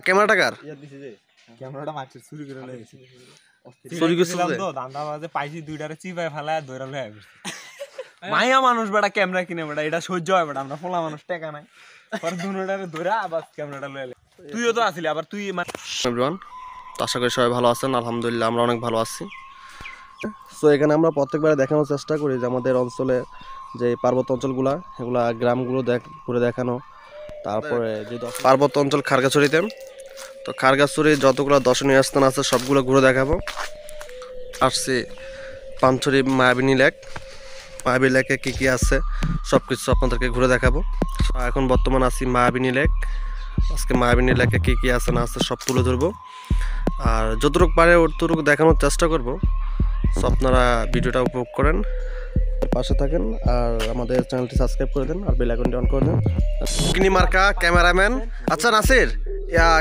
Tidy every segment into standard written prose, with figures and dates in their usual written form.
ক্যামেরাটা কার? ক্যামেরাটা মারছে চুরি করে লইছে। চুরি করছিলাম তো দান্দা বাজে পাইছি দুইটারে চিপায় ফেলায় ধইরা লই আইছি। মাইয়া মানুষ বেটা ক্যামেরা কিনে বেটা এটা সহ্য হয় বেটা আমরা পোলা মানুষ টাকা নাই। পর দুনোটারে ধইরা আবার ক্যামেরাটা লই আইলি। তুইও তো আসিলি আবার তুই এভরিওয়ান, তো আশা করি সবাই ভালো আছেন। আলহামদুলিল্লাহ আমরা অনেক ভালো আছি। সো এখানে আমরা প্রত্যেকবারে দেখানোর চেষ্টা করি যে আমাদের অঞ্চলে যে পার্বত্য অঞ্চলগুলা এগুলা গ্রামগুলো ঘুরে দেখানো। তারপরে যে পার্বত্য অঞ্চল খারগাছড়িতে, তো খারগাছড়ির যতগুলো দর্শনীয় স্থান আছে সবগুলো ঘুরে দেখাবো। আসছি পানছড়ি মায়াবিনী লেক, মায়াবিনী লেকে কী কী আছে সব কিছু আপনাদেরকে ঘুরে দেখাবো। এখন বর্তমান আছি মায়াবিনী লেক। আজকে মায়াবিনী লেকে কী কী আছে না আছে সব তুলে ধরবো, আর যতটুকু পারে অতটুকু দেখানোর চেষ্টা করব। সো আপনারা ভিডিওটা উপভোগ করেন, পাশে থাকেন, আর আমাদের চ্যানেলটি সাবস্ক্রাইব করে দেন, আর বেল আইকনটি অন করে দেন। কিনি মার্কা ক্যামেরাম্যান। আচ্ছা নাসির,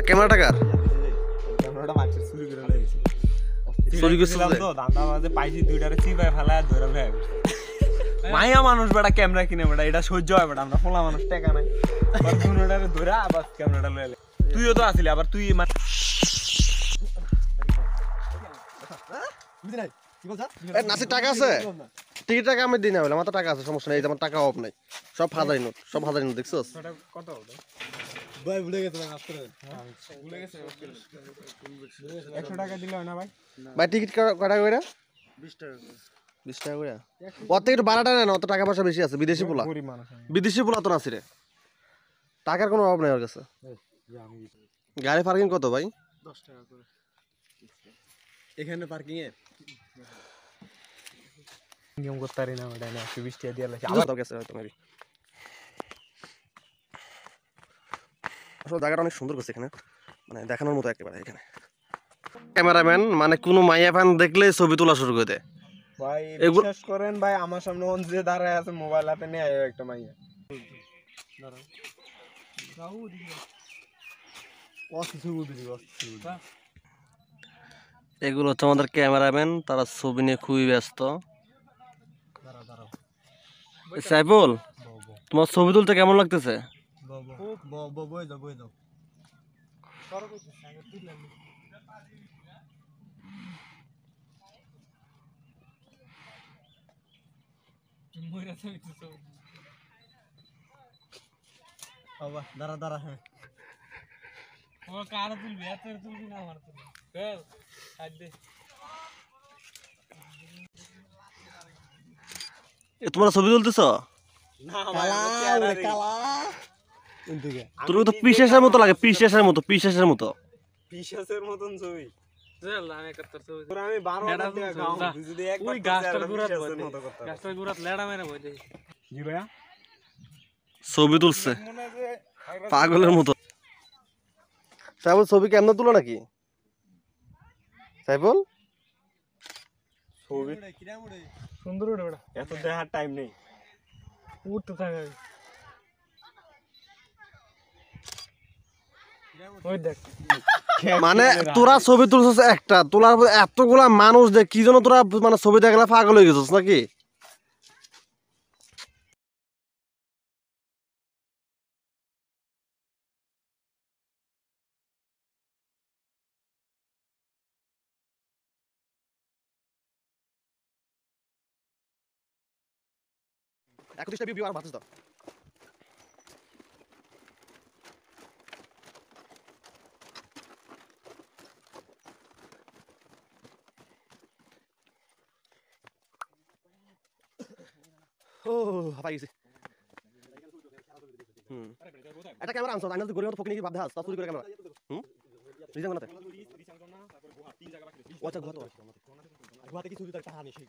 ক্যামেরাটা কার? ক্যামেরাটা মারছে চুরি করে লইছে। চুরি করছিলাম তো দান্দা বাজে পাইছি দুইটারে চিপায় ফেলায় ধইরা লই আইছি। মাইয়া মানুষ বেটা ক্যামেরা কিনে বেটা এটা সহ্য হয় বেটা আমরা পোলা মানুষ টাকা নাই। পর দুনোটারে ধইরা আবার ক্যামেরাটা লই আইলি। তুইও তো আসিলি আবার তুই নাসির টাকা আছে? টিকিট টাকা আমি দিই না, বলে আমার তো টাকা আছে, সমস্যা নেই। আমার টাকা অভাব নাই, সব হাজারি নোট, সব হাজারি নোট দেখছোস? কত ভাই ভুলে গেছে ভাই, মাফ করে দেন। ভুলে গেছে 100 টাকা দিলে হয় না ভাই? ভাই টিকিট কটা করে? 20 টাকা। 20 টাকা করে? ওর থেকে একটু বাড়াটা নেন, অত টাকা পয়সা বেশি আছে। বিদেশি পোলা, বিদেশি পোলা তো নাসিরে, টাকার কোনো অভাব নেই ওর কাছে। গাড়ি পার্কিং কত ভাই? 10 টাকা করে এখানে পার্কিং এ নিয়ম করতে পারি না ওটা না 20 টাকা দিয়ে লাগছে আবার গেছে হয়তো মেবি। আসলে জায়গাটা অনেক সুন্দর করছে এখানে, মানে দেখানোর মতো একেবারে। এখানে ক্যামেরাম্যান মানে কোনো মাইয়া ফ্যান দেখলে ছবি তোলা শুরু করে দেয় ভাই। বিশ্বাস করেন ভাই, আমার সামনে অন যে দাঁড়ায় আছে মোবাইল হাতে নিয়ে আয় একটা মাইয়া এগুলো হচ্ছে আমাদের ক্যামেরাম্যান, তারা ছবি নিয়ে খুবই ব্যস্ত। সাইফুল, তোমার ছবি তুলতে কেমন লাগতেছে? দাঁড়া দাঁড়া, হ্যাঁ ও কার তুলবি? এত তুলবি না, আমার তুলবি। চল আজ দে। তোমরা ছবি তুলতেছ? না ভাই কালা তুমি তো পিসেসের মতো লাগে, পিসেসের মতো, পিসেসের মতো, পিসেসের মতন ছবি। চল আমি করতে ছবি তোর আমি 12 টাকা গাও যদি একবার ওই গাছটার গুড়াত বই, গাছটার গুড়াত লেড়া মেরে বই দে। জি ভাইয়া ছবি তুলছে পাগলের মতো। সাইফুল ছবি কেমন তুলো নাকি? সাইফুল ছবি সুন্দর ওটা বেটা, এত দেখার টাইম নেই, উঠতে থাকে। ওই দেখ মানে তোরা ছবি তুলছিস একটা, তোলার এতগুলা মানুষ দেখ কি জন্য তোরা মানে ছবি দেখলে পাগল হয়ে গেছিস নাকি? একটা ক্যামেরা আনছো, আইনা গরিব মতো ফকিনি কি ভাবতে হাস, তা চুরি করে ক্যামেরা। রিজাং বানাতে ও আচ্ছা, গুহাতে কি চুরি তার কাহিনী সেই